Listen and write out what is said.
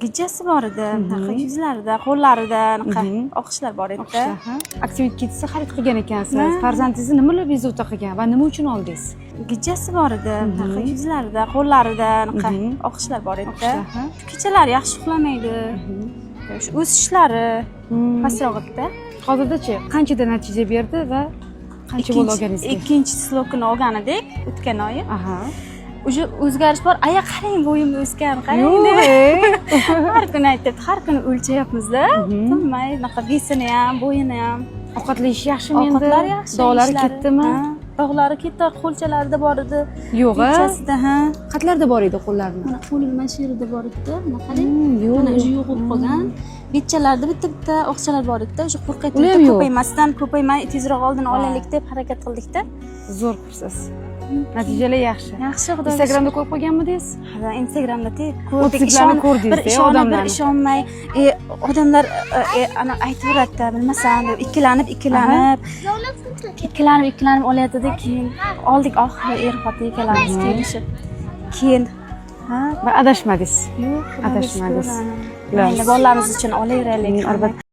Gijasi bor edi, bunaqa yuzlarida, qo'llarida anaqa oqishlar bor edi. Aktivit kitsi xarid qilgan ekansiz. Farzandingizni nimalar bezovta qilgan va nima uchun oldingiz? Gijasi bor edi, bunaqa yuzlarida, qo'llarida anaqa oqishlar bor edi. Kechalari yaxshi uxlamaydi. Shu o'sishlari pastroq edi. Hozirdachi qanchada natija berdi va qancha bo'ldi olganingizga? Ikkinchi slokini olgan edik o'tgan oyi. Уже o'zgarish bor. Aya qarang, bo'yim o'sgan, qarang deb. Har kuni aytib, har kuni o'lchayapmiz-da. Tinmay, bunaqa besini ham, bo'yini ham. Ovqatlash yaxshimi endi? Ovqatlar yaxshi. Dog'lari ketdimi? Dog'lari ketdi, qo'lchalarida bor edi. Yo'q, Kechasida, ha. Qayerlarda bor edi qo'llarini? Mana qo'lim mana shu yerda bor edi. Mana qarang. Mana o'sha yo'qib qolgan. Betchalarda bitta oqchalar bor edi. O'sha qo'rqayotdi, ko'paymay tezroq oldini olaylik deb harakat qildik-da. Zo'r qilibsiz. Natijalar yaxshi. Yaxshi, xudo. Instagramda ko'rib qo'yganmidingiz? Ha, Instagramda ko'rdik. Bir odamlar ishonmay, odamlar ana aytaveradi, bilmasam deb ikkilanib olayotdi, keyin oldik oxiri er-xotin ikkalamiz kelishib. Keyin va adashmadingiz. Yo'q, adashmadingiz. Mayli, bolalarimiz uchun olaveraylik. Albatta.